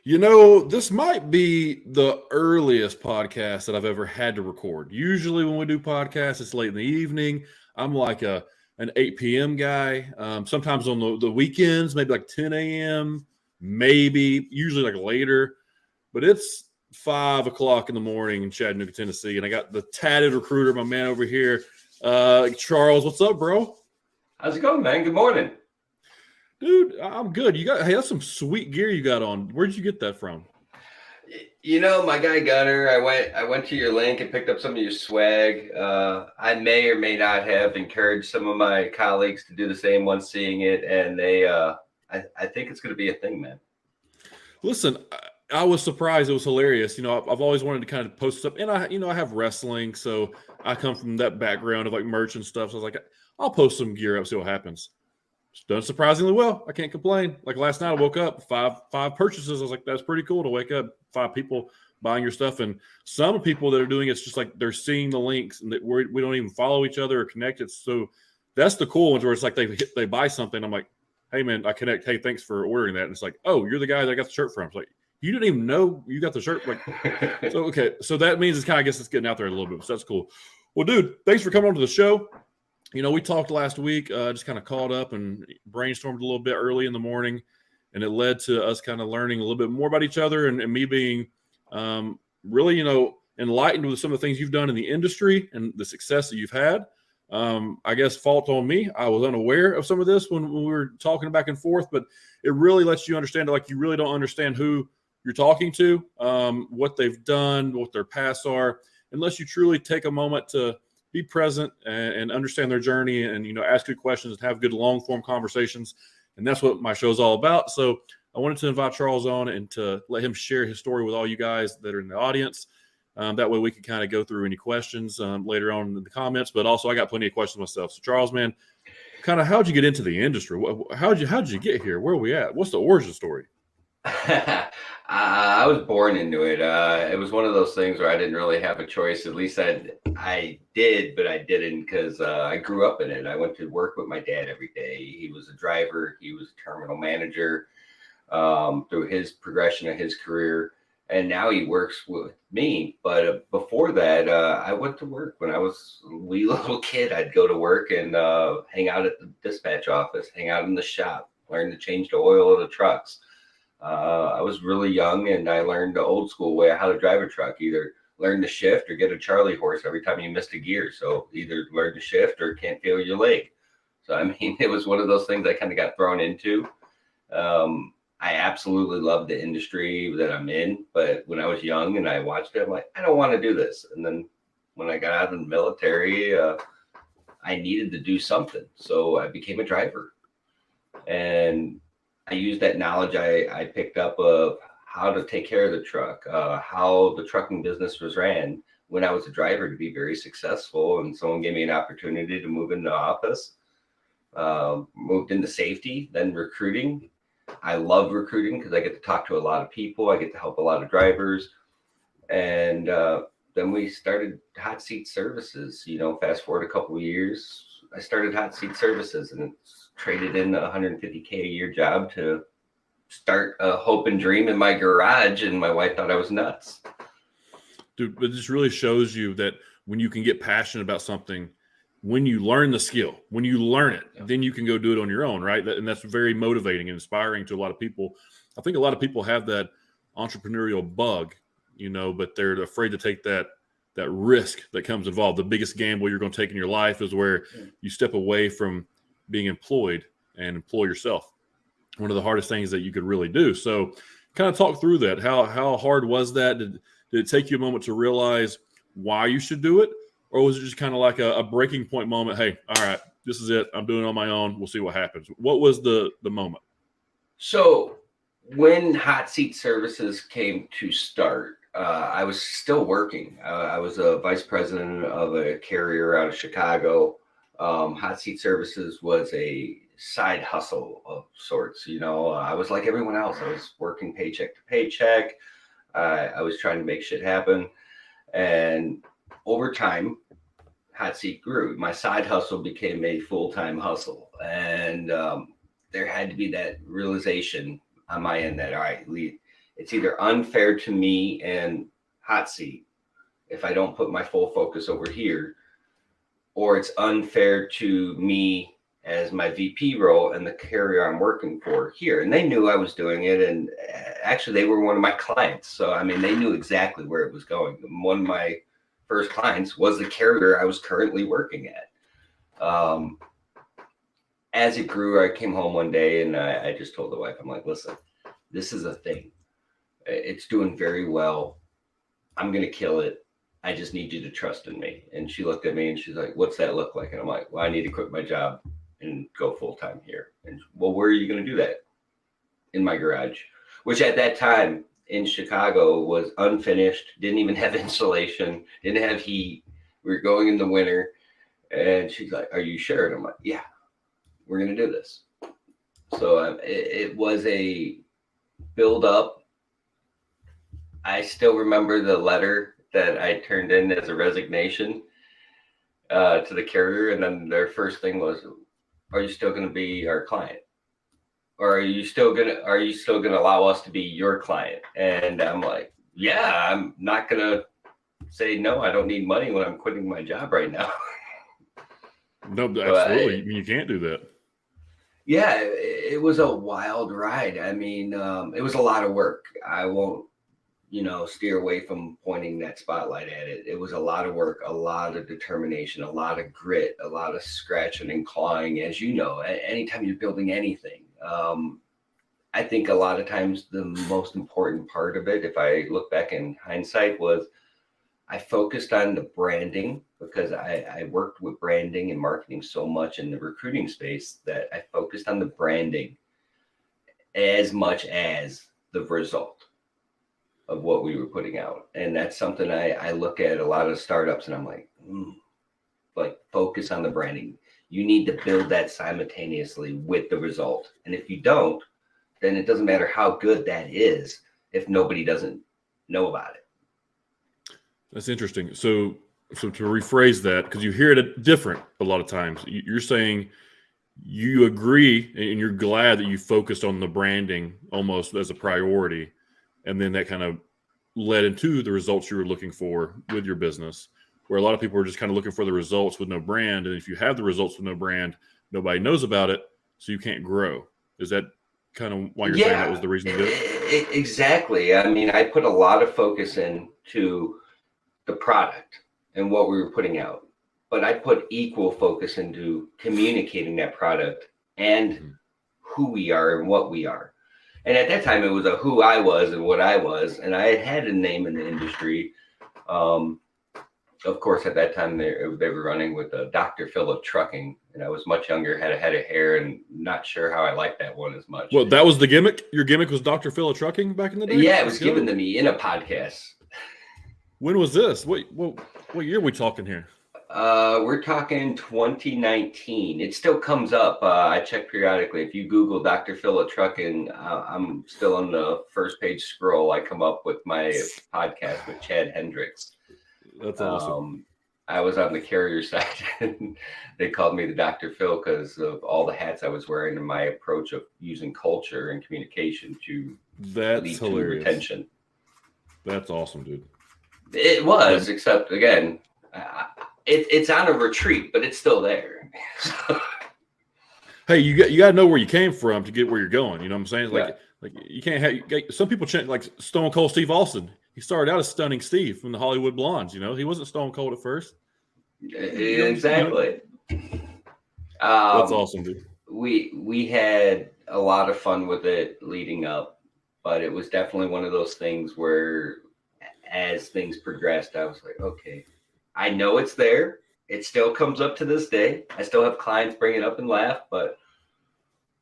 This might be the earliest podcast that I've ever had to record. Usually, when we do podcasts, it's late in the evening. I'm like an 8 p.m. guy. Sometimes on the weekends, maybe like 10 a.m., maybe, usually like later. But it's 5 o'clock in the morning in Chattanooga, Tennessee. And I got the tatted recruiter, my man over here. Charles, what's up, bro? How's it going, man? Good morning. Dude, I'm good. Hey, that's some sweet gear you got on. Where'd you get that from? My guy Gunner, I went to your link and picked up some of your swag. I may or may not have encouraged some of my colleagues to do the same once seeing it, and I think it's going to be a thing, man. Listen, I was surprised. It was hilarious. I've always wanted to kind of post stuff, and I have wrestling, so I come from that background of like merch and stuff. So I was like, I'll post some gear up, see what happens. It's done surprisingly well. I can't complain. Like last night, I woke up five purchases. I was like, that's pretty cool to wake up 5 people buying your stuff. And some people that are doing it's just like they're seeing the links and that we don't even follow each other or connect it. So that's the cool ones where it's like they buy something. I'm like, hey man, I connect. Hey, thanks for ordering that. And it's like, oh, you're the guy that I got the shirt from. It's like, you didn't even know you got the shirt. Like, so okay, so that means it's kind of, I guess it's getting out there a little bit. So that's cool. Well, dude, thanks for coming on to the show. We talked last week, just kind of caught up and brainstormed a little bit early in the morning, and it led to us kind of learning a little bit more about each other and me being really, enlightened with some of the things you've done in the industry and the success that you've had. I guess fault on me. I was unaware of some of this when we were talking back and forth, but it really lets you understand like you really don't understand who you're talking to, what they've done, what their pasts are, unless you truly take a moment to be present and understand their journey and, ask good questions and have good long form conversations. And that's what my show is all about. So I wanted to invite Charles on and to let him share his story with all you guys that are in the audience. That way we can kind of go through any questions later on in the comments, but also I got plenty of questions myself. So Charles, man, kind of how'd you get into the industry? How'd you get here? Where are we at? What's the origin story? I was born into it. It was one of those things where I didn't really have a choice. At least I did, but I didn't because I grew up in it. I went to work with my dad every day. He was a driver. He was a terminal manager through his progression of his career. And now he works with me. But before that, I went to work. When I was a wee little kid, I'd go to work and hang out at the dispatch office, hang out in the shop, learn to change the oil of the trucks. I was really young and I learned the old school way of how to drive a truck, either learn to shift or get a Charlie horse every time you missed a gear. So either learn to shift or can't feel your leg. So, it was one of those things I kind of got thrown into. I absolutely love the industry that I'm in, but when I was young and I watched it, I'm like, I don't want to do this. And then when I got out of the military, I needed to do something. So I became a driver. And I used that knowledge I picked up of how to take care of the truck, how the trucking business was ran when I was a driver to be very successful. And someone gave me an opportunity to move into office, moved into safety, then recruiting. I love recruiting because I get to talk to a lot of people. I get to help a lot of drivers. And then we started Hot Seat Services. Fast forward a couple of years, I started Hot Seat Services and it's traded in a $150K a year job to start a hope and dream in my garage. And my wife thought I was nuts. Dude, but this really shows you that when you can get passionate about something, when you learn the skill, when you learn it, then you can go do it on your own, right? And that's very motivating and inspiring to a lot of people. I think a lot of people have that entrepreneurial bug, but they're afraid to take that risk that comes involved. The biggest gamble you're going to take in your life is where you step away from being employed and employ yourself. One of the hardest things that you could really do. So kind of talk through that. How hard was that? Did it take you a moment to realize why you should do it? Or was it just kind of like a breaking point moment? Hey, all right, this is it. I'm doing it on my own. We'll see what happens. What was the moment? So when Hot Seat Services came to start, I was still working. I was a vice president of a carrier out of Chicago. Hot Seat Services was a side hustle of sorts. I was like everyone else. I was working paycheck to paycheck. I was trying to make shit happen. And over time, Hot Seat grew. My side hustle became a full-time hustle. And there had to be that realization on my end that, all right, it's either unfair to me and hot seat if I don't put my full focus over here, or it's unfair to me as my VP role and the carrier I'm working for here. And they knew I was doing it. And actually, they were one of my clients. So, I mean, they knew exactly where it was going. One of my first clients was the carrier I was currently working at. As it grew, I came home one day and I just told the wife, I'm like, listen, this is a thing. It's doing very well. I'm going to kill it. I just need you to trust in me. And she looked at me and she's like, what's that look like? And I'm like, well, I need to quit my job and go full time here. And well, where are you going to do that? In my garage, which at that time in Chicago was unfinished, didn't even have insulation, didn't have heat. We were going in the winter. And she's like, are you sure? And I'm like, yeah, we're going to do this. So it was a build up. I still remember the letter that I turned in as a resignation to the carrier. And then their first thing was, are you still going to be our client? Or are you still going to allow us to be your client? And I'm like, yeah, I'm not going to say, no, I don't need money when I'm quitting my job right now. No, absolutely. You can't do that. Yeah, it was a wild ride. I mean, it was a lot of work. I won't, steer away from pointing that spotlight at it. It was a lot of work, a lot of determination, a lot of grit, a lot of scratching and clawing, as you know, anytime you're building anything. I think a lot of times the most important part of it, if I look back in hindsight, was I focused on the branding, because I worked with branding and marketing so much in the recruiting space that I focused on the branding as much as the result of what we were putting out. And that's something I look at a lot of startups and I'm like, focus on the branding. You need to build that simultaneously with the result. And if you don't, then it doesn't matter how good that is if nobody doesn't know about it. That's interesting. So to rephrase that, because you hear it different a lot of times, you're saying you agree and you're glad that you focused on the branding almost as a priority, and then that kind of led into the results you were looking for with your business, where a lot of people are just kind of looking for the results with no brand. And if you have the results with no brand, nobody knows about it, so you can't grow. Is that kind of why you're saying that was the reason you did it? Exactly. I mean, I put a lot of focus into the product and what we were putting out, but I put equal focus into communicating that product and who we are and what we are. And at that time, it was a who I was and what I was, and I had a name in the industry. Of course, at that time, they were running with Dr. Phil of trucking, and I was much younger, had a head of hair, and not sure how I liked that one as much. Well, that was the gimmick? Your gimmick was Dr. Phil of trucking back in the day? Yeah, it was given to me in a podcast. When was this? What year are we talking here? We're talking 2019. It still comes up. I check periodically. If you Google Dr. Phil of trucking, I'm still on the first page scroll. I come up with my podcast with Chad Hendricks. That's awesome. I was on the carrier side, and they called me the Dr. Phil because of all the hats I was wearing and my approach of using culture and communication to lead to retention. That's awesome, dude. It was, except again, it's on a retreat, but it's still there. Hey, you got to know where you came from to get where you're going. You know what I'm saying? Like you can't have some people like Stone Cold Steve Austin. He started out as Stunning Steve from the Hollywood Blondes. He wasn't Stone Cold at first. Exactly. That's awesome, dude. We had a lot of fun with it leading up, but it was definitely one of those things where, as things progressed, I was like, okay, I know it's there. It still comes up to this day. I still have clients bring it up and laugh, but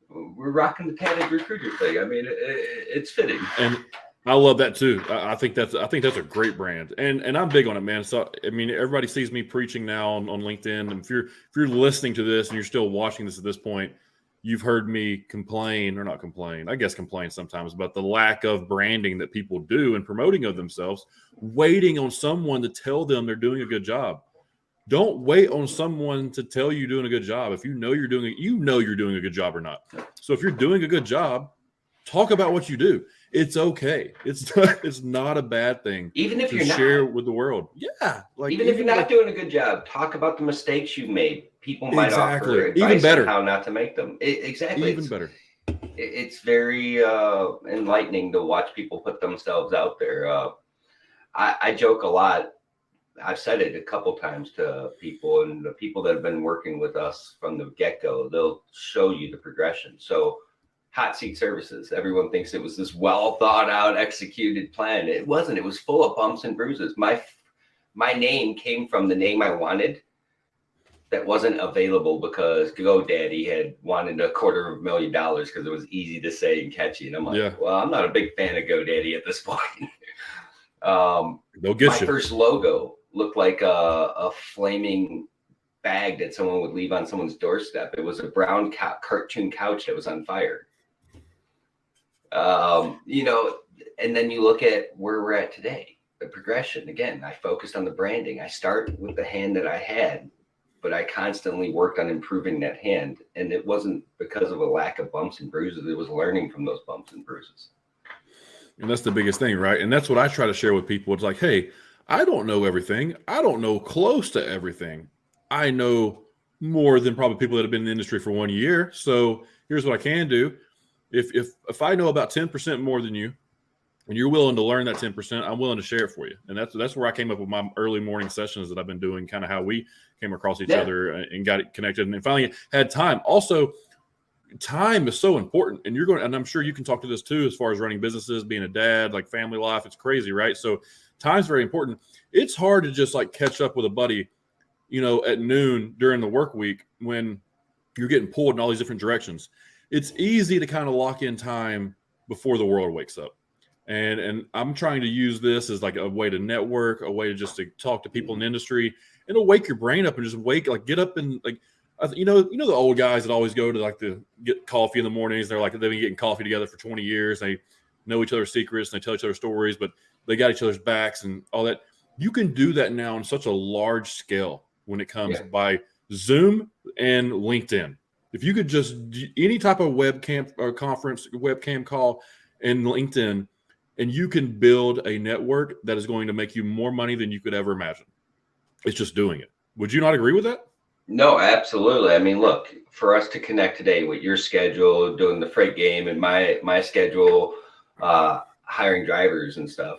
we're rocking the padded recruiter thing. I mean, it's fitting. And I love that too. I think that's a great brand, and I'm big on it, man. So I mean, everybody sees me preaching now on LinkedIn, and if you're listening to this and you're still watching this at this point, you've heard me complain sometimes about the lack of branding that people do and promoting of themselves, waiting on someone to tell them they're doing a good job. Don't wait on someone to tell you you're doing a good job. If you know you're doing a good job or not. So if you're doing a good job, talk about what you do. it's okay. It's not a bad thing Even if to you're share not. with the world. Yeah, like Even if you're not like doing a good job, talk about the mistakes you made. People might offer exactly, even advice on better, how not to make them. Exactly. even better. It's very enlightening to watch people put themselves out there. I joke a lot. I've said it a couple times to people, and the people that have been working with us from the get-go, they'll show you the progression. So hot seat services, everyone thinks it was this well thought out, executed plan. It wasn't. It was full of bumps and bruises. My name came from the name I wanted that wasn't available because GoDaddy had wanted $250,000 because it was easy to say and catchy. And I'm like, Yeah, well, I'm not a big fan of GoDaddy at this point. they'll My get you. first logo looked like a flaming bag that someone would leave on someone's doorstep. It was a brown cartoon couch that was on fire. You know, and then you look at where we're at today, the progression. Again, I focused on the branding. I started with the hand that I had, but I constantly worked on improving that hand. And it wasn't because of a lack of bumps and bruises. It was learning from those bumps and bruises. And that's the biggest thing, right? And that's what I try to share with people. It's like, hey, I don't know everything. I don't know close to everything. I know more than probably people that have been in the industry for 1 year. So here's what I can do. If I know about 10% more than you, and you're willing to learn that 10%, I'm willing to share it for you. And that's where I came up with my early morning sessions that I've been doing, kind of how we came across each other and got it connected and finally had time. Also, time is so important, and I'm sure you can talk to this too, as far as running businesses, being a dad, like family life. It's crazy, right? So time's very important. It's hard to just like catch up with a buddy, at noon during the work week when you're getting pulled in all these different directions. It's easy to kind of lock in time before the world wakes up. And I'm trying to use this as like a way to network, a way to just to talk to people in the industry, and to wake your brain up and just get up and like, the old guys that always go to like to get coffee in the mornings. They're like, they've been getting coffee together for 20 years. They know each other's secrets and they tell each other stories, but they got each other's backs and all that. You can do that now on such a large scale when it comes by Zoom and LinkedIn. If you could just do any type of webcam or conference webcam call and LinkedIn, and you can build a network that is going to make you more money than you could ever imagine. It's just doing it. Would you not agree with that? No, absolutely. I mean, look, for us to connect today with your schedule, doing the freight game, and my schedule, hiring drivers and stuff,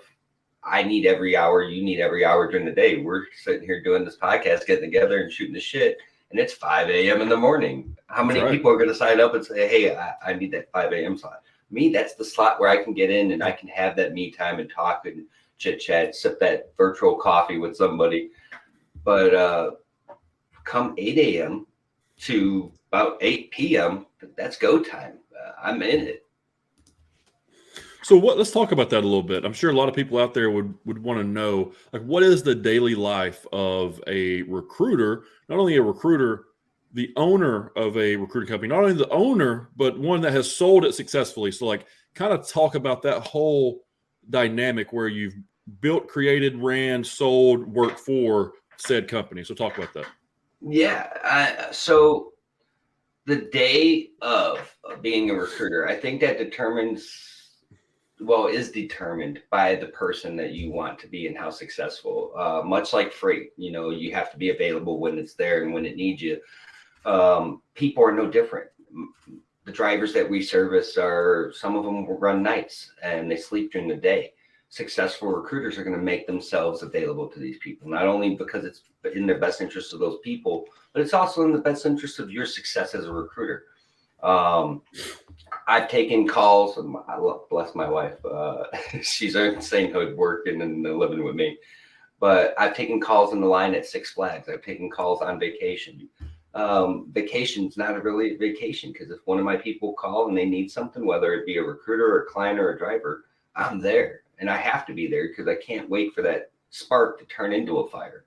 I need every hour. You need every hour during the day. We're sitting here doing this podcast, getting together and shooting the shit, and it's 5 a.m. in the morning. How many people are going to sign up and say, hey, I need that 5 a.m. slot? Me, that's the slot where I can get in and I can have that me time and talk and chit chat, sip that virtual coffee with somebody. But come 8 a.m. to about 8 p.m., that's go time. I'm in it. So let's talk about that a little bit. I'm sure a lot of people out there would want to know, like, what is the daily life of a recruiter? Not only a recruiter, the owner of a recruiting company, not only the owner, but one that has sold it successfully. So like kind of talk about that whole dynamic where you've built, created, ran, sold, worked for said company. So talk about that. Yeah. So the day of being a recruiter, I think that is determined by the person that you want to be and how successful. Much like freight, you have to be available when it's there and when it needs you. People are no different. The drivers that we service some of them will run nights and they sleep during the day. Successful recruiters are going to make themselves available to these people, not only because it's in the best interest of those people, but it's also in the best interest of your success as a recruiter. I've taken calls. Bless my wife. She's in sainthood working and living with me. But I've taken calls in the line at Six Flags. I've taken calls on vacation. Vacation's not really a vacation because if one of my people call and they need something, whether it be a recruiter or a client or a driver, I'm there. And I have to be there because I can't wait for that spark to turn into a fire.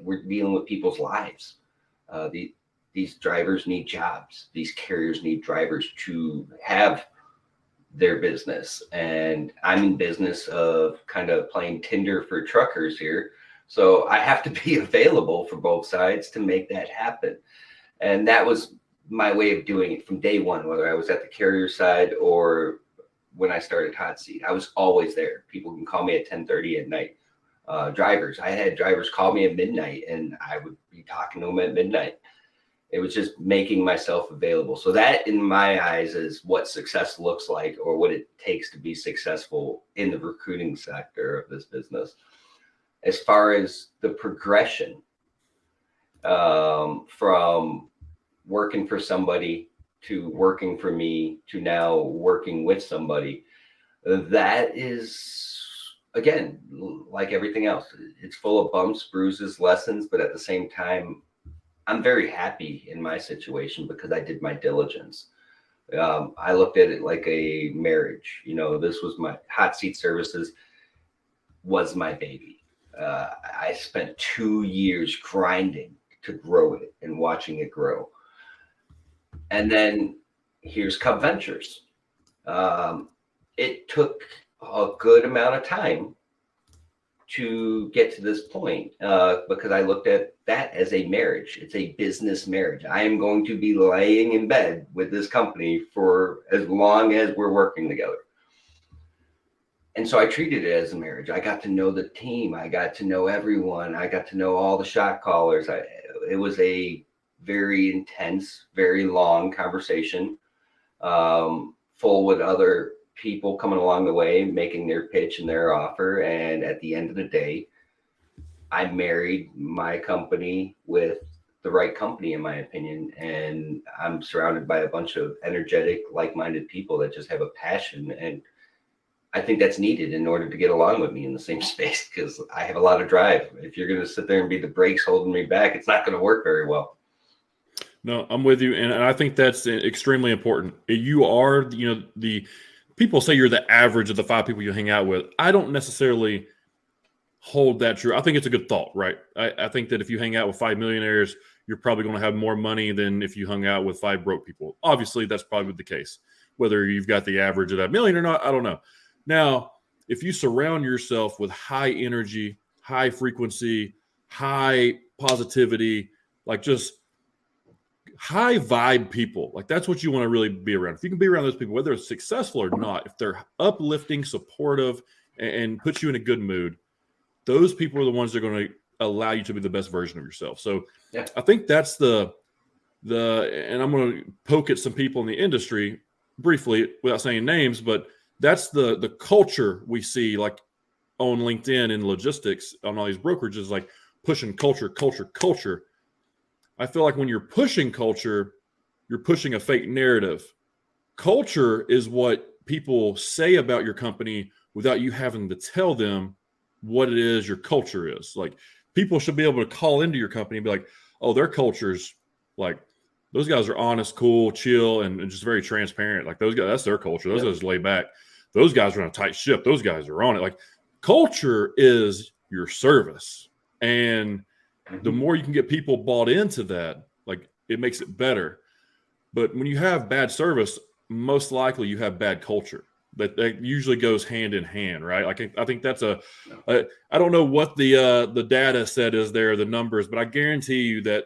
We're dealing with people's lives. These drivers need jobs. These carriers need drivers to have their business. And I'm in business of kind of playing Tinder for truckers here. So I have to be available for both sides to make that happen. And that was my way of doing it from day one, whether I was at the carrier side or when I started Hot Seat. I was always there. People can call me at 10:30 at night. Drivers, I had drivers call me at midnight, and I would be talking to them at midnight. It was just making myself available. So that, in my eyes, is what success looks like, or what it takes to be successful in the recruiting sector of this business. As far as the progression, from working for somebody to working for me to now working with somebody, that is, again, like everything else, it's full of bumps, bruises, lessons, but at the same time, I'm very happy in my situation because I did my diligence. I looked at it like a marriage. This was my Hot Seat Services was my baby. I spent 2 years grinding to grow it and watching it grow. And then here's Cub Ventures. It took a good amount of time to get to this point, because I looked at that as a marriage. It's a business marriage. I am going to be laying in bed with this company for as long as we're working together. And so I treated it as a marriage. I got to know the team. I got to know everyone. I got to know all the shot callers. It was a very intense, very long conversation, full with other people coming along the way, making their pitch and their offer. And at the end of the day, I married my company with the right company, in my opinion. And I'm surrounded by a bunch of energetic, like-minded people that just have a passion. And I think that's needed in order to get along with me in the same space, because I have a lot of drive. If you're going to sit there and be the brakes holding me back, it's not going to work very well. No, I'm with you. And I think that's extremely important. You are, the people say you're the average of the 5 people you hang out with. I don't necessarily hold that true. I think it's a good thought, right? I think that if you hang out with 5 millionaires, you're probably going to have more money than if you hung out with 5 broke people. Obviously, that's probably the case. Whether you've got the average of that million or not, I don't know. Now, if you surround yourself with high energy, high frequency, high positivity, like just high vibe people, like that's what you want to really be around. If you can be around those people, whether it's successful or not, if they're uplifting, supportive, and put you in a good mood, those people are the ones that are going to allow you to be the best version of yourself. So yeah. I think that's and I'm going to poke at some people in the industry briefly without saying names, but that's the culture we see, like on LinkedIn and logistics on all these brokerages, like pushing culture. I feel like when you're pushing culture, you're pushing a fake narrative. Culture is what people say about your company without you having to tell them what it is your culture is. Like, people should be able to call into your company and be like, oh, their culture's like, those guys are honest, cool, chill, and just very transparent. Like, those guys, that's their culture. Those guys lay back. Those guys are on a tight ship. Those guys are on it. Like, culture is your service. And the more you can get people bought into that, like, it makes it better. But when you have bad service, most likely you have bad culture. That usually goes hand in hand, right? Like, I think that's I don't know what the data set is there, the numbers, but I guarantee you that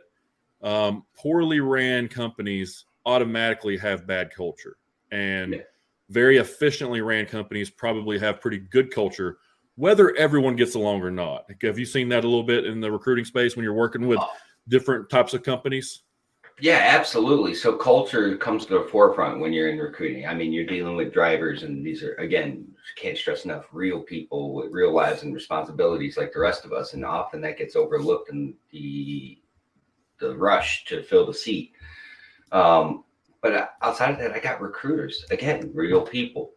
poorly ran companies automatically have bad culture, and very efficiently ran companies probably have pretty good culture, whether everyone gets along or not. Have you seen that a little bit in the recruiting space when you're working with different types of companies? Yeah, absolutely. So culture comes to the forefront when you're in recruiting. I mean, you're dealing with drivers, and these are, again, can't stress enough, real people with real lives and responsibilities like the rest of us. And often that gets overlooked in the rush to fill the seat. But outside of that, I got recruiters, again, real people.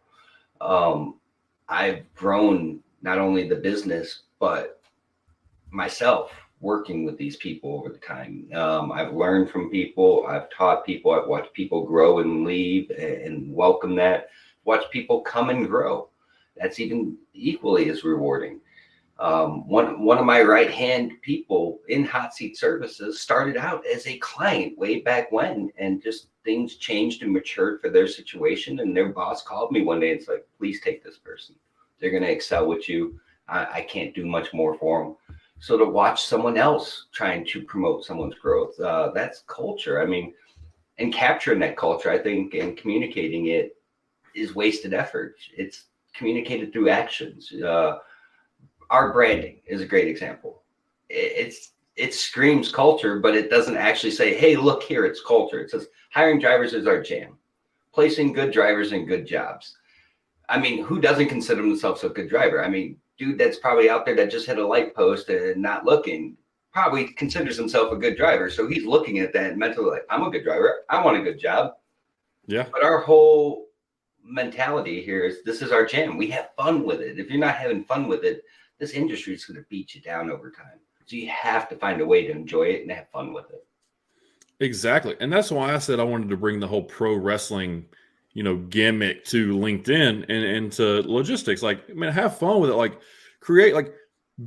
I've grown not only the business, but myself working with these people over the time. I've learned from people. I've taught people. I've watched people grow and leave and welcome that. Watch people come and grow. That's even equally as rewarding. One of my right-hand people in Hot Seat Services started out as a client way back when, and just things changed and matured for their situation. And their boss called me one day and it's like, please take this person. They're going to excel with you. I can't do much more for them. So to watch someone else trying to promote someone's growth, that's culture. I mean, and capturing that culture, I think, and communicating it is wasted effort. It's communicated through actions. Our branding is a great example. It screams culture, but it doesn't actually say, hey, look here, it's culture. It says hiring drivers is our jam. Placing good drivers in good jobs. I mean, who doesn't consider themselves a good driver? I mean, dude that's probably out there that just hit a light post and not looking probably considers himself a good driver. So he's looking at that mentally like, I'm a good driver. I want a good job. Yeah. But our whole mentality here is this is our jam. We have fun with it. If you're not having fun with it, this industry is going to beat you down over time. So you have to find a way to enjoy it and have fun with it. Exactly. And that's why I said I wanted to bring the whole pro wrestling, gimmick to LinkedIn and to logistics. Like, I mean, have fun with it. Like, create, like,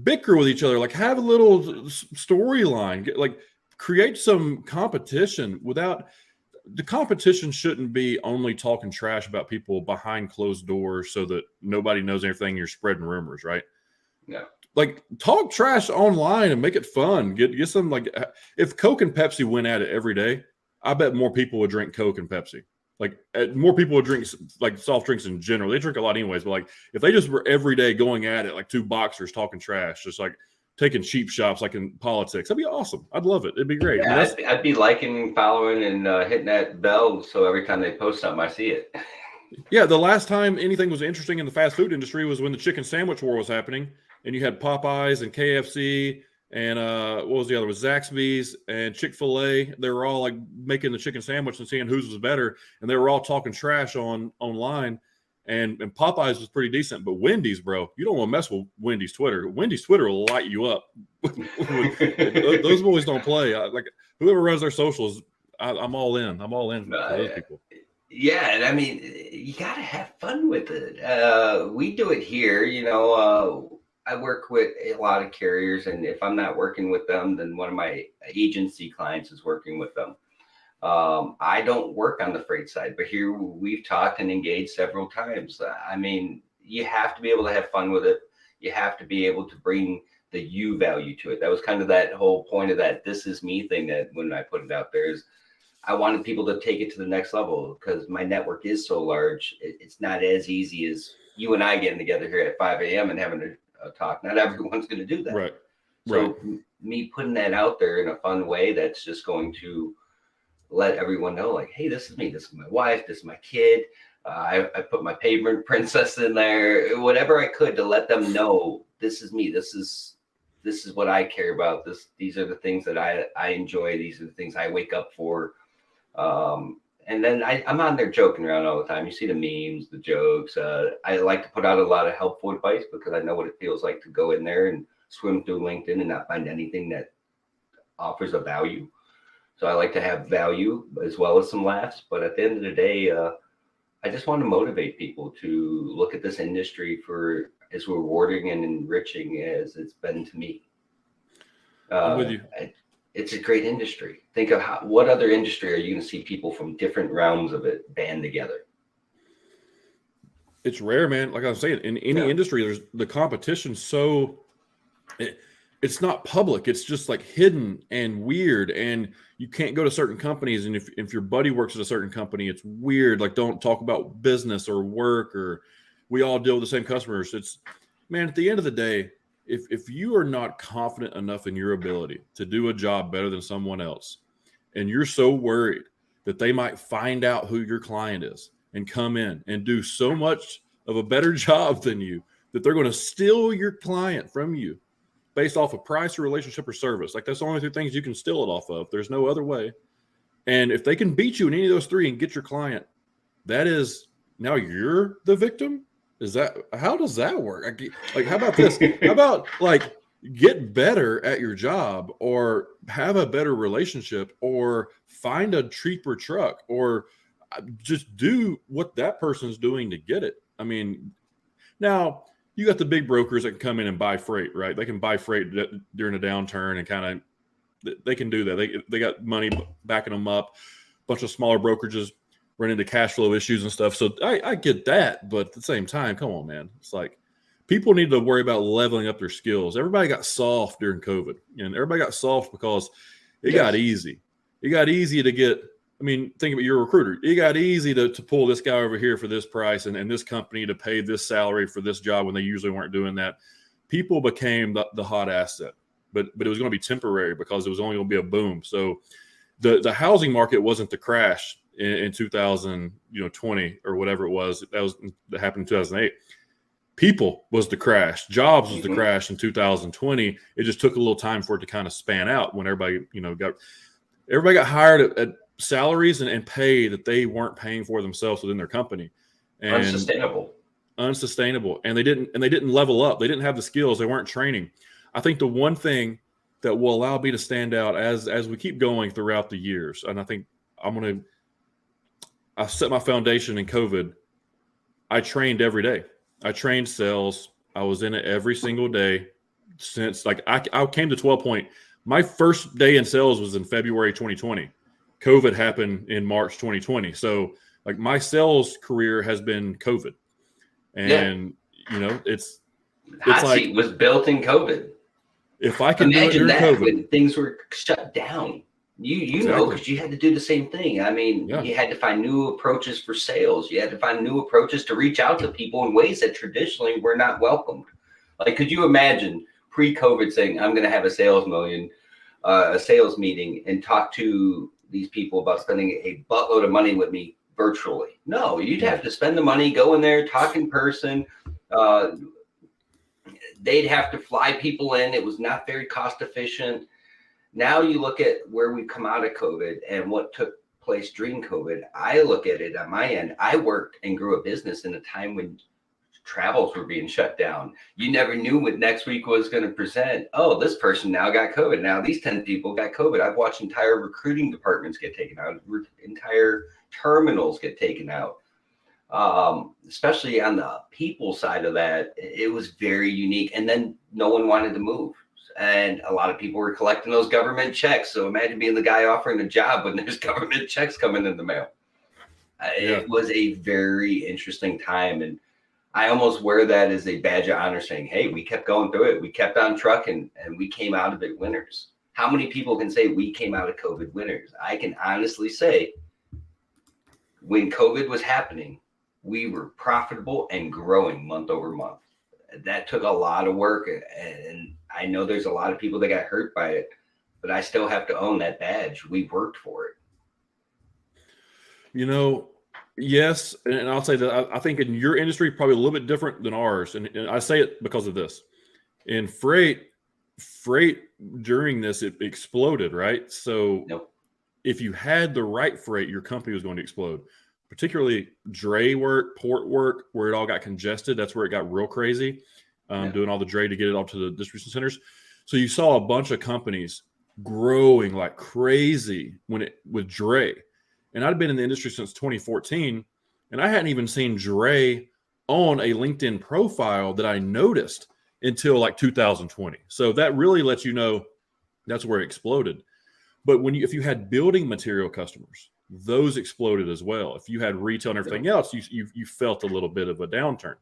bicker with each other. Like, have a little storyline. Like, create some competition without the competition shouldn't be only talking trash about people behind closed doors so that nobody knows anything. You're spreading rumors, right? Yeah. Like, talk trash online and make it fun. Get some, like, if Coke and Pepsi went at it every day, I bet more people would drink Coke and Pepsi. Like, more people would drink, like, soft drinks in general. They drink a lot anyways, but, like, if they just were every day going at it, like two boxers talking trash, just like taking cheap shots, like in politics, that'd be awesome. I'd love it. It'd be great. Yeah, I mean, I'd be liking, following, and hitting that bell so every time they post something, I see it. Yeah, the last time anything was interesting in the fast food industry was when the chicken sandwich war was happening, and you had Popeyes and KFC and what was the other? Was Zaxby's and Chick-fil-A. They were all like making the chicken sandwich and seeing whose was better, and they were all talking trash online. And Popeyes was pretty decent, but Wendy's, bro, you don't want to mess with Wendy's Twitter. Wendy's Twitter will light you up. Those boys don't play. Like, whoever runs their socials, I'm all in. I'm all in for those people. Yeah, and I mean, you got to have fun with it. We do it here, I work with a lot of carriers, and if I'm not working with them, then one of my agency clients is working with them. I don't work on the freight side, but here we've talked and engaged several times. I mean, you have to be able to have fun with it. You have to be able to bring the you value to it. That was kind of that whole point of that this is me thing that when I put it out there is I wanted people to take it to the next level because my network is so large. It's not as easy as you and I getting together here at 5 a.m. and having a talk. Not everyone's going to do that. Right. So me putting that out there in a fun way, that's just going to let everyone know, like, hey, this is me. This is my wife. This is my kid. I put my pavement princess in there, whatever I could to let them know this is me. This is what I care about. These are the things that I enjoy. These are the things I wake up for. And then I'm on there joking around all the time. You see the memes, the jokes. I like to put out a lot of helpful advice because I know what it feels like to go in there and swim through LinkedIn and not find anything that offers a value. So I like to have value as well as some laughs. But at the end of the day, I just want to motivate people to look at this industry for as rewarding and enriching as it's been to me. I'm with you. It's a great industry. Think of what other industry are you going to see people from different realms of it band together? It's rare, man. Like I was saying, in any industry, there's the competition. So it's not public. It's just like hidden and weird. And you can't go to certain companies. And if your buddy works at a certain company, it's weird. Like, don't talk about business or work, or we all deal with the same customers. It's, man, at the end of the day, if you are not confident enough in your ability to do a job better than someone else, and you're so worried that they might find out who your client is and come in and do so much of a better job than you, that they're going to steal your client from you based off of price or relationship or service. Like, that's the only two things you can steal it off of. There's no other way. And if they can beat you in any of those three and get your client, that is, now you're the victim. How does that work? Like, how about this? How about, like, get better at your job, or have a better relationship, or find a cheaper truck, or just do what that person's doing to get it. I mean, now you got the big brokers that can come in and buy freight, right? They can buy freight during a downturn and kind of, they can do that. They got money backing them up. A bunch of smaller brokerages run into cash flow issues and stuff. So I get that, but at the same time, come on, man. It's like, people need to worry about leveling up their skills. Everybody got soft during COVID, and everybody got soft because it got easy. It got easy to get I mean, think about you're a recruiter. It got easy to pull this guy over here for this price and this company to pay this salary for this job when they usually weren't doing that. People became the hot asset, but it was going to be temporary because it was only going to be a boom. So the housing market wasn't the crash in 2020 or whatever it was. That happened in 2008. People was the crash. Jobs was the crash in 2020. It just took a little time for it to kind of span out when everybody got hired at salaries and pay that they weren't paying for themselves within their company, and unsustainable. And they didn't level up. They didn't have the skills. They weren't training. I think the one thing that will allow me to stand out as we keep going throughout the years, and I think I set my foundation in COVID. I trained every day. I trained sales. I was in it every single day since I came to 12 Point. My first day in sales was in February 2020. COVID happened in March 2020. So like my sales career has been COVID. And it's Hot like seat was built in COVID. If I can imagine do it during that COVID, when things were shut down, you know, because you had to do the same thing. I mean, you had to find new approaches for sales. You had to find new approaches to reach out to people in ways that traditionally were not welcomed. Like, could you imagine pre-COVID saying, I'm going to have a sales meeting and talk to these people about spending a buttload of money with me virtually? No, you'd have to spend the money, go in there, talk in person. They'd have to fly people in. It was not very cost efficient. Now you look at where we come out of COVID and what took place during COVID. I look at it on my end. I worked and grew a business in a time when travels were being shut down. You never knew what next week was going to present. Oh, this person now got COVID. Now these 10 people got COVID. I've watched entire recruiting departments get taken out, entire terminals get taken out. Especially on the people side of that, it was very unique. And then no one wanted to move. And a lot of people were collecting those government checks. So imagine being the guy offering a job when there's government checks coming in the mail. It was a very interesting time. And I almost wear that as a badge of honor, saying, hey, we kept going through it. We kept on trucking and we came out of it winners. How many people can say we came out of COVID winners? I can honestly say when COVID was happening, we were profitable and growing month over month. That took a lot of work. And I know there's a lot of people that got hurt by it, but I still have to own that badge. We worked for it. You know, yes. And I'll say that I think in your industry, probably a little bit different than ours. And I say it because of this. In freight during this, it exploded, right? So if you had the right freight, your company was going to explode. Particularly dray work, port work, where it all got congested. That's where it got real crazy, doing all the dray to get it off to the distribution centers. So you saw a bunch of companies growing like crazy with dray. And I'd been in the industry since 2014, and I hadn't even seen dray on a LinkedIn profile that I noticed until like 2020. So that really lets you know that's where it exploded. But if you had building material customers, those exploded as well. If you had retail and everything else, you felt a little bit of a downturn.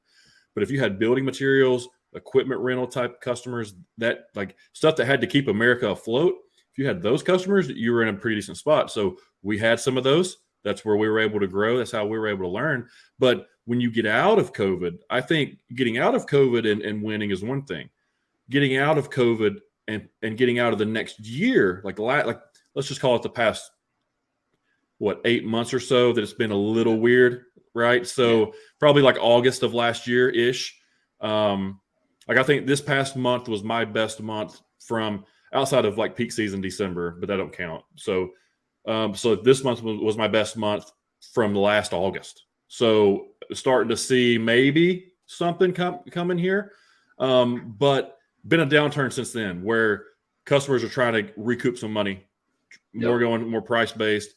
But if you had building materials, equipment rental type customers, that like stuff that had to keep America afloat, if you had those customers, you were in a pretty decent spot. So we had some of those. That's where we were able to grow. That's how we were able to learn. But when you get out of COVID, I think getting out of COVID and winning is one thing. Getting out of COVID and getting out of the next year, like let's just call it the past 8 months or so, that it's been a little weird, right? So probably like August of last year ish. Like I think this past month was my best month from outside of like peak season December, but that don't count. So this month was my best month from the last August. So starting to see maybe something coming here, but been a downturn since then where customers are trying to recoup some money, more price based.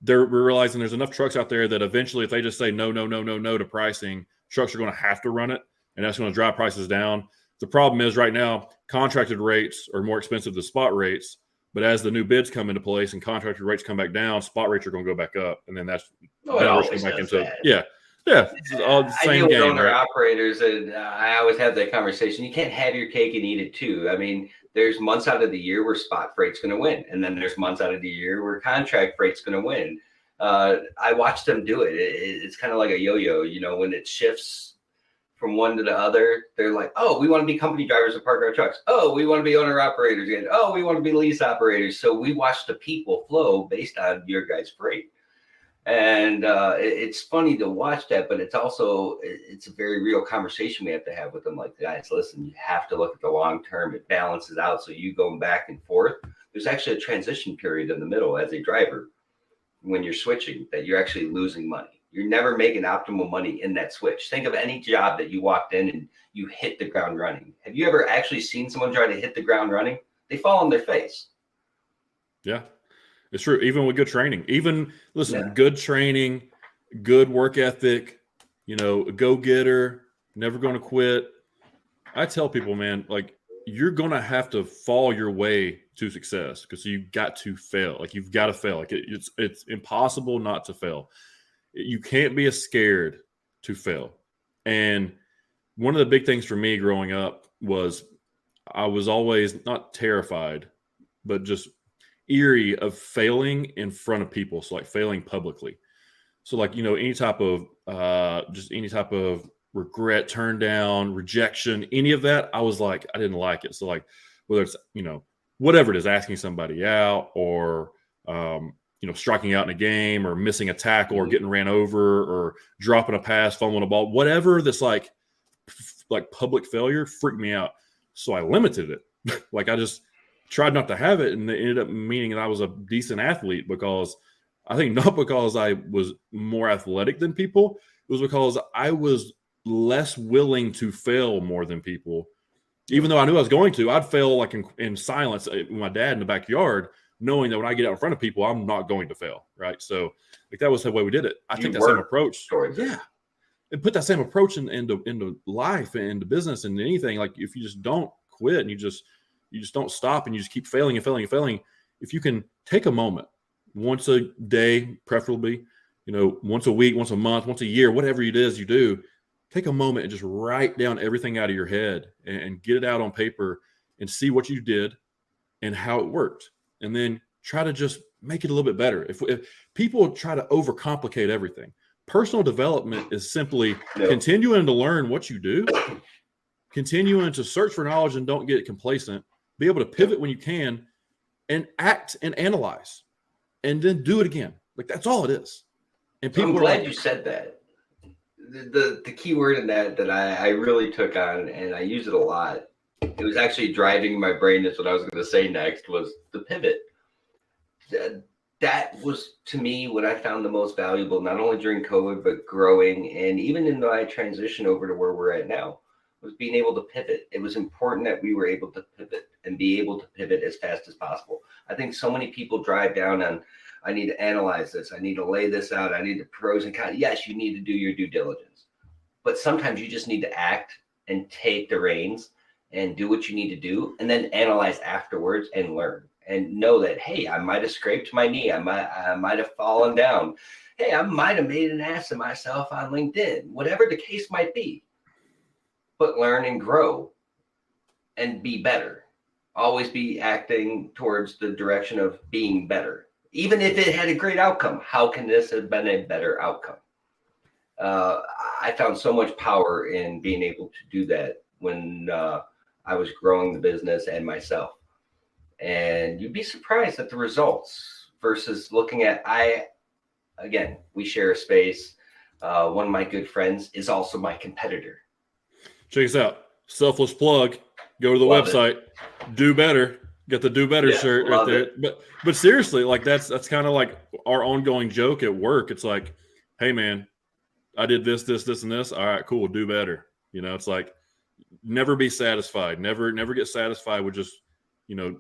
We're realizing there's enough trucks out there that eventually, if they just say no to pricing, trucks are going to have to run it, and that's going to drive prices down. The problem is right now, contracted rates are more expensive than spot rates, but as the new bids come into place and contracted rates come back down, spot rates are going to go back up, and then that's back into it's all the same I deal with game, owner right? operators, and I always have that conversation. You can't have your cake and eat it too. I mean, there's months out of the year where spot freight's going to win, and then there's months out of the year where contract freight's going to win. I watched them do it. It's kind of like a yo-yo, you know, when it shifts from one to the other, they're like, oh, we want to be company drivers and park our trucks. Oh, we want to be owner operators again. Oh, we want to be lease operators. So we watch the people flow based on your guys' freight. And it's funny to watch that, but it's also, it's a very real conversation we have to have with them. Like, guys, listen, you have to look at the long term. It balances out. So you going back and forth. There's actually a transition period in the middle as a driver when you're switching that you're actually losing money. You're never making optimal money in that switch. Think of any job that you walked in and you hit the ground running. Have you ever actually seen someone try to hit the ground running? They fall on their face. Yeah, it's true. Even with good training, listen, good training, good work ethic, you know, a go-getter, never going to quit. I tell people, man, like, you're going to have to fall your way to success because you've got to fail. Like, you've got to fail. Like, it's impossible not to fail. You can't be scared to fail. And one of the big things for me growing up was I was always not terrified, but just eerie of failing in front of people. So like failing publicly. So like, you know, any type of regret, turn down, rejection, any of that, I was like, I didn't like it. So like, whether it's, you know, whatever it is, asking somebody out or, you know, striking out in a game or missing a tackle or getting ran over or dropping a pass, fumbling a ball, whatever that's like public failure freaked me out. So I limited it. Like I just tried not to have it. And it ended up meaning that I was a decent athlete because I think not because I was more athletic than people. It was because I was less willing to fail more than people. Even though I knew I was going to, I'd fail like in silence with my dad in the backyard, knowing that when I get out in front of people, I'm not going to fail, right? So like that was the way we did it. I think that same approach. Yeah. And put that same approach into life and into business and anything. Like if you just don't quit and you just don't stop and you just keep failing and failing and failing. If you can take a moment once a day, preferably, you know, once a week, once a month, once a year, whatever it is you do, take a moment and just write down everything out of your head and get it out on paper and see what you did and how it worked. And then try to just make it a little bit better. If people try to overcomplicate everything, personal development is simply continuing to learn what you do, continuing to search for knowledge and don't get complacent, be able to pivot when you can and act and analyze and then do it again. Like that's all it is. And people I'm glad you said that. The key word in that I really took on and I use it a lot. It was actually driving my brain. That's what I was going to say next was the pivot. That was to me what I found the most valuable, not only during COVID, but growing. And even in my transition over to where we're at now was being able to pivot. It was important that we were able to pivot and be able to pivot as fast as possible. I think so many people drive down on, I need to analyze this. I need to lay this out. I need the pros and cons. Yes, you need to do your due diligence, but sometimes you just need to act and take the reins and do what you need to do and then analyze afterwards and learn and know that, hey, I might have scraped my knee. I might have fallen down. Hey, I might have made an ass of myself on LinkedIn, whatever the case might be, but learn and grow and be better. Always be acting towards the direction of being better. Even if it had a great outcome, how can this have been a better outcome? I found so much power in being able to do that when I was growing the business and myself. And you'd be surprised at the results versus looking at, again, we share a space. One of my good friends is also my competitor. Check us out. Selfless plug. Go to the website. Do better. Get the do better shirt right there. But seriously, like that's kind of like our ongoing joke at work. It's like, hey man, I did this, and this. All right, cool. Do better. You know, it's like never be satisfied. Never get satisfied with just, you know,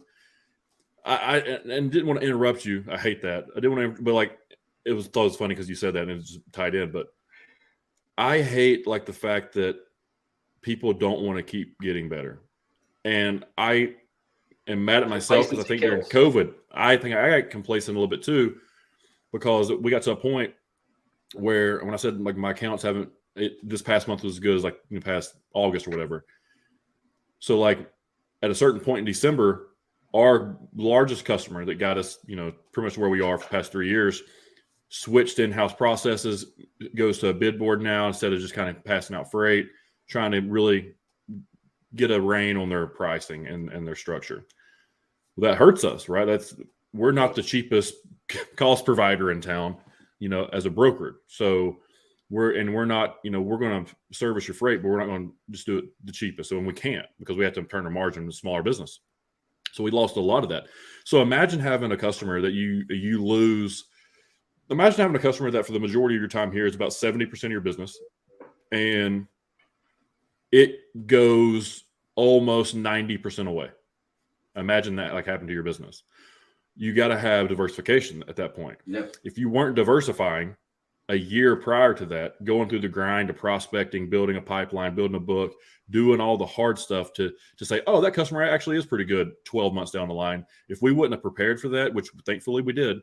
I didn't want to interrupt you. I hate that. I didn't want to, but like thought it was funny because you said that and it's just tied in. But I hate like the fact that people don't want to keep getting better. And I am mad at myself because I think during COVID, I think I got complacent a little bit too, because we got to a point where when I said like my accounts haven't, this past month was as good as like past August or whatever. So like at a certain point in December, our largest customer that got us, pretty much where we are for the past 3 years, switched in-house processes, goes to a bid board now instead of just kind of passing out freight, trying to really get a rein on their pricing and their structure. Well, that hurts us, right? We're not the cheapest cost provider in town, as a broker. So we're not, we're going to service your freight, but we're not going to just do it the cheapest. So, and we can't, because we have to turn our margin to smaller business. So we lost a lot of that. So imagine having a customer that you lose. Imagine having a customer that for the majority of your time here is about 70% of your business, and it goes almost 90% away. Imagine that happened to your business. You got to have diversification at that point. Yep. If you weren't diversifying a year prior to that, going through the grind of prospecting, building a pipeline, building a book, doing all the hard stuff to say, oh, that customer actually is pretty good 12 months down the line. If we wouldn't have prepared for that, which thankfully we did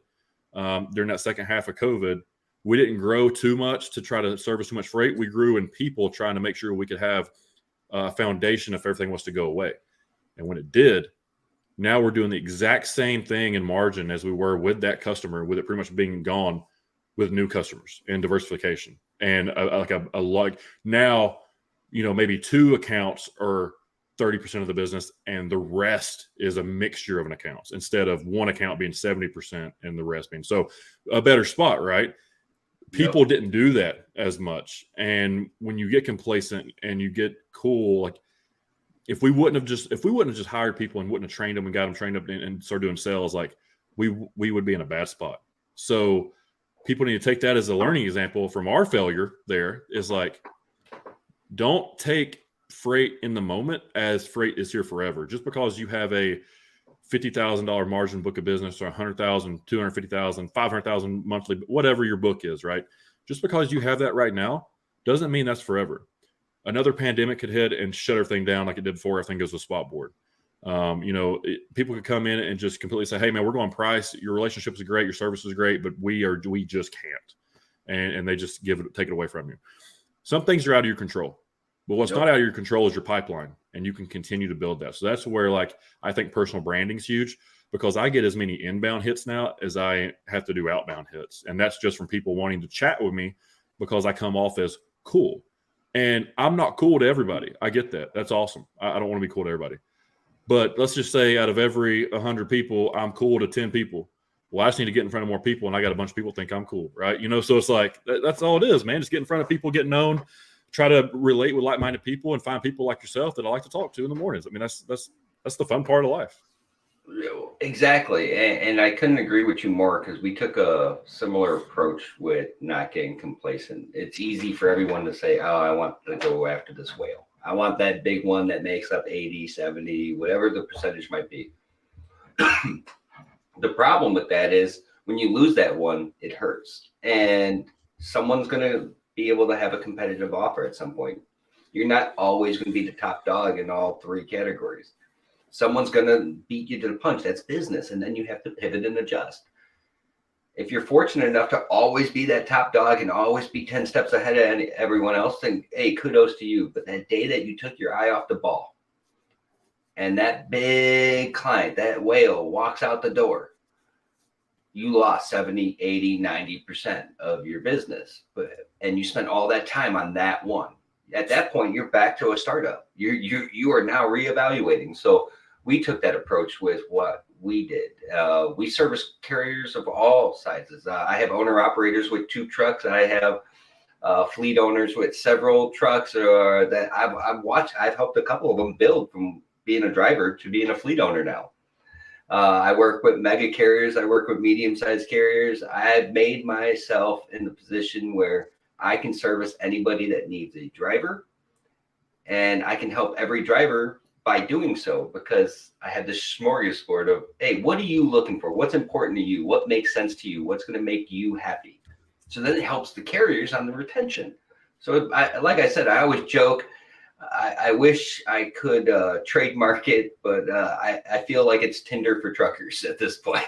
during that second half of COVID, we didn't grow too much to try to service too much freight. We grew in people trying to make sure we could have a foundation if everything was to go away. And when it did, now we're doing the exact same thing in margin as we were with that customer, with it pretty much being gone, with new customers and diversification. And now, maybe 2 accounts are 30% of the business, and the rest is a mixture of an accounts, instead of one account being 70% and the rest being. So a better spot, right? People didn't do that as much. And when you get complacent and you get cool, if we wouldn't have just hired people and wouldn't have trained them and got them trained up and started doing sales, we would be in a bad spot. So people need to take that as a learning example from our failure. There is don't take freight in the moment as freight is here forever. Just because you have a $50,000 margin book of business, or $100,000, $250,000, $500,000 monthly, whatever your book is, right? Just because you have that right now doesn't mean that's forever. Another pandemic could hit and shut everything down like it did before everything goes to spot board. People could come in and just completely say, hey man, we're going price. Your relationship is great. Your service is great, but we just can't. And they just take it away from you. Some things are out of your control, but what's not out of your control is your pipeline, and you can continue to build that. So that's where I think personal branding is huge, because I get as many inbound hits now as I have to do outbound hits. And that's just from people wanting to chat with me because I come off as cool. And I'm not cool to everybody. I get that. That's awesome. I don't want to be cool to everybody. But let's just say out of every 100 people, I'm cool to 10 people. Well, I just need to get in front of more people, and I got a bunch of people think I'm cool, right? So it's that's all it is, man. Just get in front of people, get known, try to relate with like-minded people, and find people like yourself that I like to talk to in the mornings. I mean, that's the fun part of life. Exactly. And I couldn't agree with you more, because we took a similar approach with not getting complacent. It's easy for everyone to say, oh, I want to go after this whale. I want that big one that makes up 80, 70, whatever the percentage might be. The problem with that is when you lose that one, it hurts. And someone's going to be able to have a competitive offer at some point. You're not always going to be the top dog in all 3 categories. Someone's going to beat you to the punch. That's business. And then you have to pivot and adjust. If you're fortunate enough to always be that top dog and always be 10 steps ahead of everyone else, then, hey, kudos to you. But that day that you took your eye off the ball and that big client, that whale, walks out the door, you lost 70, 80, 90% of your business. And you spent all that time on that one. At that point, you're back to a startup. You are now reevaluating. So we took that approach with what we did. We service carriers of all sizes. I have owner operators with 2 trucks. I have fleet owners with several trucks that I've watched. I've helped a couple of them build from being a driver to being a fleet owner now. I work with mega carriers. I work with medium-sized carriers. I've made myself in the position where I can service anybody that needs a driver, and I can help every driver by doing so, because I have this smorgasbord of, hey, what are you looking for? What's important to you? What makes sense to you? What's going to make you happy? So then it helps the carriers on the retention. So like I said, I always joke, I wish I could trademark it, but I feel like it's Tinder for truckers at this point.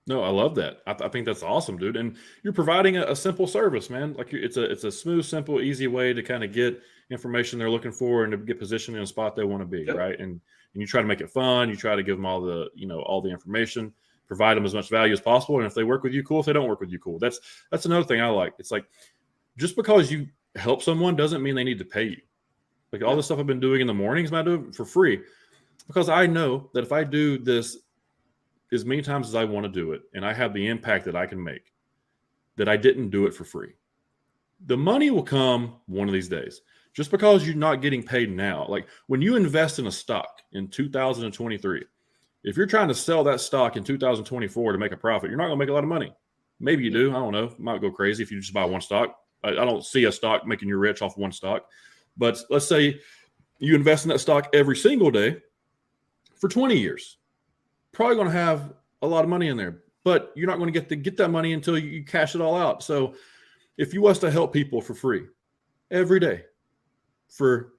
No, I love that. I think that's awesome, dude. And you're providing a simple service, man. It's a smooth, simple, easy way to kind of get information they're looking for and to get positioned in a spot they want to be, right? And you try to make it fun. You try to give them all the information, provide them as much value as possible. And if they work with you, cool. If they don't work with you, cool. That's another thing I like. It's like, just because you help someone doesn't mean they need to pay you. Like all the stuff I've been doing in the mornings, I do it for free because I know that if I do this as many times as I want to do it, and I have the impact that I can make, that I didn't do it for free. The money will come one of these days. Just because you're not getting paid now, like when you invest in a stock in 2023, if you're trying to sell that stock in 2024 to make a profit, you're not going to make a lot of money. Maybe you do. I don't know. Might go crazy if you just buy one stock. I don't see a stock making you rich off one stock. But let's say you invest in that stock every single day for 20 years. Probably going to have a lot of money in there, but you're not going to get that money until you cash it all out. So if you was to help people for free every day for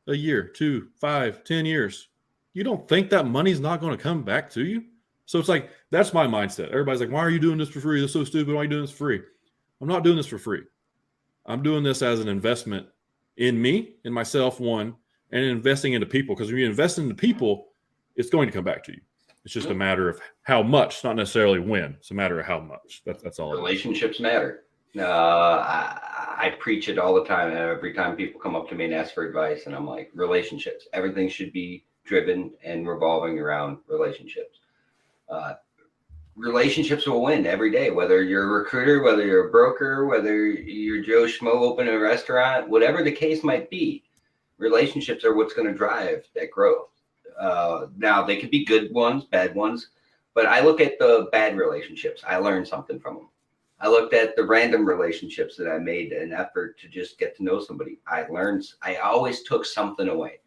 a year, 2, 5, 10 years, you don't think that money's not going to come back to you? So it's like, that's my mindset. Everybody's like, why are you doing this for free? That's so stupid. Why are you doing this for free? I'm not doing this for free. I'm doing this as an investment in me, in myself, one, and investing into people. Because when you invest into people, it's going to come back to you. It's just a matter of how much, not necessarily when. It's a matter of how much. That's all. Relationships matter. I preach it all the time. Every time people come up to me and ask for advice, and I'm like, relationships. Everything should be driven and revolving around relationships. Relationships will win every day, whether you're a recruiter, whether you're a broker, whether you're Joe Schmo opening a restaurant, whatever the case might be. Relationships are what's going to drive that growth. Now, they could be good ones, bad ones, but I look at the bad relationships. I learned something from them. I looked at the random relationships that I made an effort to just get to know somebody. I always took something away,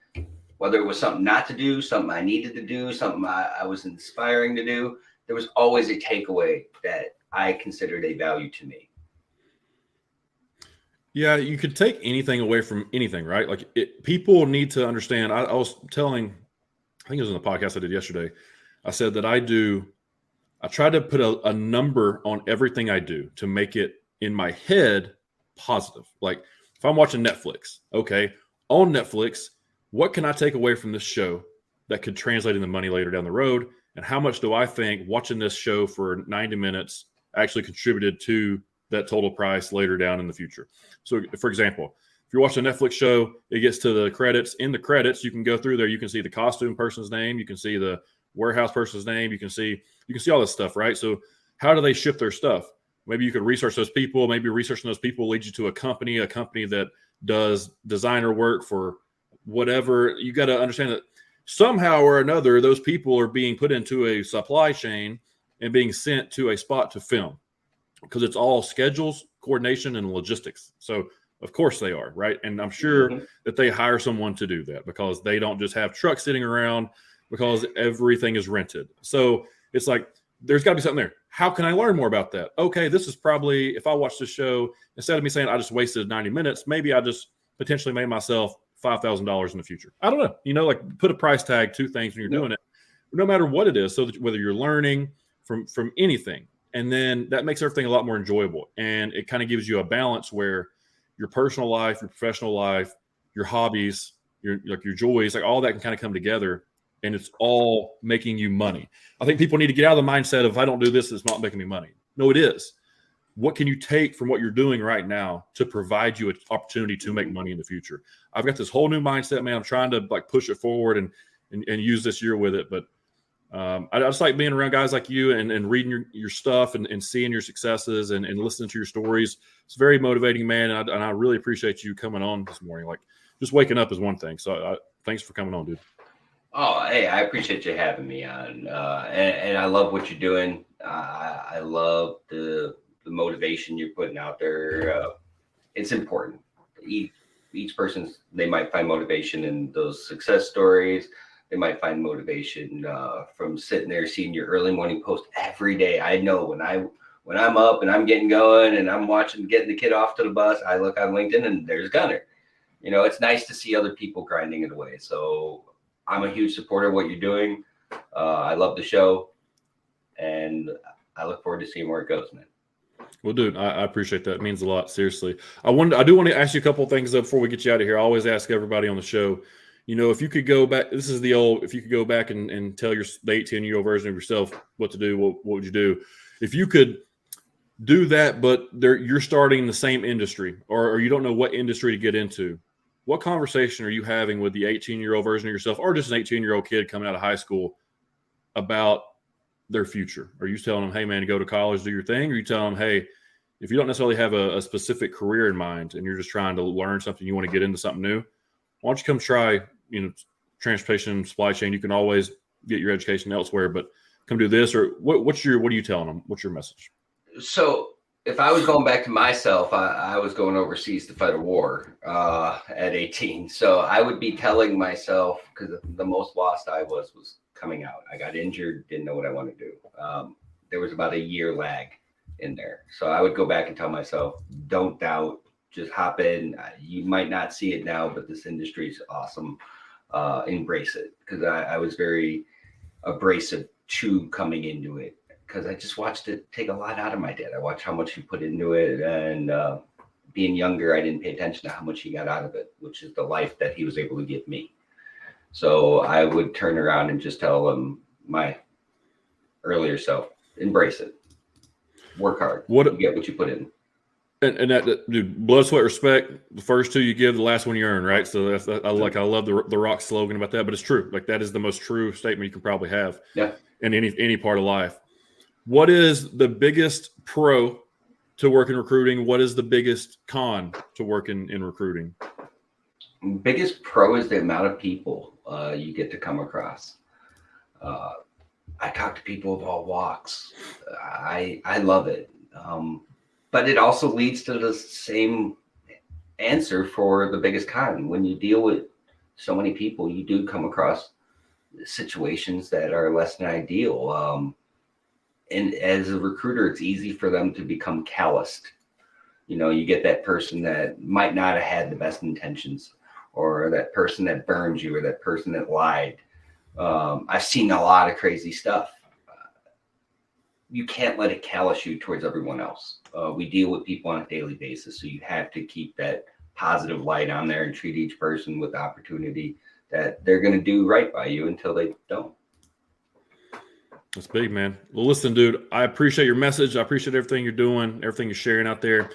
whether it was something not to do, something I needed to do, something I was inspiring to do. There was always a takeaway that I considered a value to me. Yeah, you could take anything away from anything, right? Like people need to understand. I was telling, I think it was in the podcast I did yesterday. I said that I try to put a number on everything I do to make it in my head positive. Like if I'm watching Netflix, okay, on Netflix, what can I take away from this show that could translate into money later down the road? And how much do I think watching this show for 90 minutes actually contributed to that total price later down in the future? So, for example, if you're watching a Netflix show, it gets to the credits. In the credits, you can go through there. You can see the costume person's name. You can see the warehouse person's name. You can see all this stuff, right? So how do they ship their stuff? Maybe you could research those people. Maybe researching those people leads you to a company that does designer work for whatever. You got to understand that somehow or another, those people are being put into a supply chain and being sent to a spot to film, because it's all schedules, coordination, and logistics. So of course they are, right? And I'm sure that they hire someone to do that, because they don't just have trucks sitting around, because everything is rented. So it's like, there's got to be something there. How can I learn more about that? Okay, this is probably, if I watch this show, instead of me saying I just wasted 90 minutes, maybe I just potentially made myself $5,000 in the future. I don't know. Like put a price tag to things when you're doing it, no matter what it is. So that whether you're learning from anything, and then that makes everything a lot more enjoyable. And it kind of gives you a balance where your personal life, your professional life, your hobbies, your joys, like all that can kind of come together, and it's all making you money. I think people need to get out of the mindset of, if I don't do this, it's not making me money. No, it is. What can you take from what you're doing right now to provide you an opportunity to make money in the future? I've got this whole new mindset, man. I'm trying to like push it forward and use this year with it. But I just like being around guys like you and reading your stuff and seeing your successes and listening to your stories. It's very motivating, man. And I really appreciate you coming on this morning. Like just waking up is one thing. So thanks for coming on, dude. Oh, hey, I appreciate you having me on. And I love what you're doing. I love the motivation you're putting out there. It's important. Each person, they might find motivation in those success stories. They might find motivation from sitting there seeing your early morning post every day. I know when I'm up and I'm getting going and I'm getting the kid off to the bus, I look on LinkedIn and there's Gunner. It's nice to see other people grinding it away. So I'm a huge supporter of what you're doing. I love the show, and I look forward to seeing where it goes, man. Well, dude, I appreciate that. It means a lot. Seriously. I do want to ask you a couple of things before we get you out of here. I always ask everybody on the show, if you could go back, this is the old, if you could go back and tell the 18-year-old version of yourself what to do, what would you do? If you could do that, but you're starting in the same industry or you don't know what industry to get into, what conversation are you having with the 18-year-old version of yourself or just an 18-year-old kid coming out of high school about their future? Are you telling them, hey, man, go to college, do your thing? Or are you telling them, hey, if you don't necessarily have a specific career in mind and you're just trying to learn something, you want to get into something new, why don't you come try, transportation, supply chain? You can always get your education elsewhere, but come do this. Or what are you telling them? What's your message? So if I was going back to myself, I was going overseas to fight a war at 18. So I would be telling myself, because the most lost I was coming out. I got injured, didn't know what I wanted to do. There was about a year lag in there. So I would go back and tell myself, don't doubt, just hop in. You might not see it now, but this industry is awesome. Embrace it. Because I was very abrasive to coming into it, because I just watched it take a lot out of my dad. I watched how much he put into it, and being younger, I didn't pay attention to how much he got out of it, which is the life that he was able to give me. So I would turn around and just tell him, my earlier self, embrace it, work hard, you get what you put in. And that, dude, blood, sweat, respect. The first two you give, the last one you earn, right? So I love the Rock slogan about that, but it's true. Like, that is the most true statement you can probably have in any part of life. What is the biggest pro to work in recruiting? What is the biggest con to work in recruiting? Biggest pro is the amount of people you get to come across. I talk to people of all walks. I love it. But it also leads to the same answer for the biggest con. When you deal with so many people, you do come across situations that are less than ideal. And as a recruiter, it's easy for them to become calloused. You get that person that might not have had the best intentions, or that person that burned you, or that person that lied. I've seen a lot of crazy stuff. You can't let it callous you towards everyone else. We deal with people on a daily basis, so you have to keep that positive light on there and treat each person with the opportunity that they're going to do right by you until they don't. That's big, man. Well, listen, dude, I appreciate your message. I appreciate everything you're doing, everything you're sharing out there.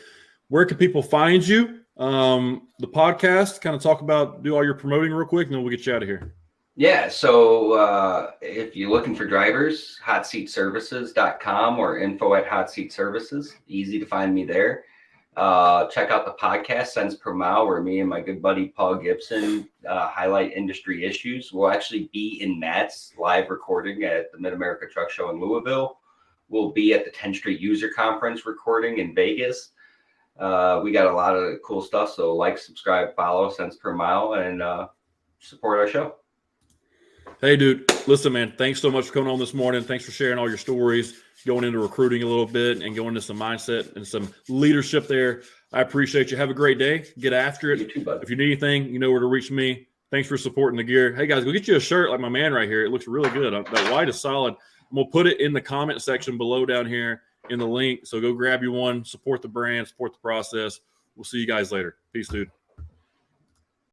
Where can people find you? The podcast, kind of do all your promoting real quick, and then we'll get you out of here. Yeah. So if you're looking for drivers, hotseatservices.com or info@hotseatservices. Easy to find me there. Check out the podcast, Cents Per Mile, where me and my good buddy Paul Gibson highlight industry issues. We'll actually be in Matt's live recording at the Mid-America Truck Show in Louisville. We'll be at the 10th Street User Conference recording in Vegas. We got a lot of cool stuff. So like, subscribe, follow Cents Per Mile, and support our show. Hey, dude, listen, man, thanks so much for coming on this morning. Thanks for sharing all your stories, going into recruiting a little bit and going into some mindset and some leadership there. I appreciate you. Have a great day. Get after it. You too, bud. If you need anything, you know where to reach me. Thanks for supporting the gear. Hey, guys, go get you a shirt like my man right here. It looks really good. That white is solid. I'm going to put it in the comment section below down here in the link. So go grab you one, support the brand, support the process. We'll see you guys later. Peace, dude.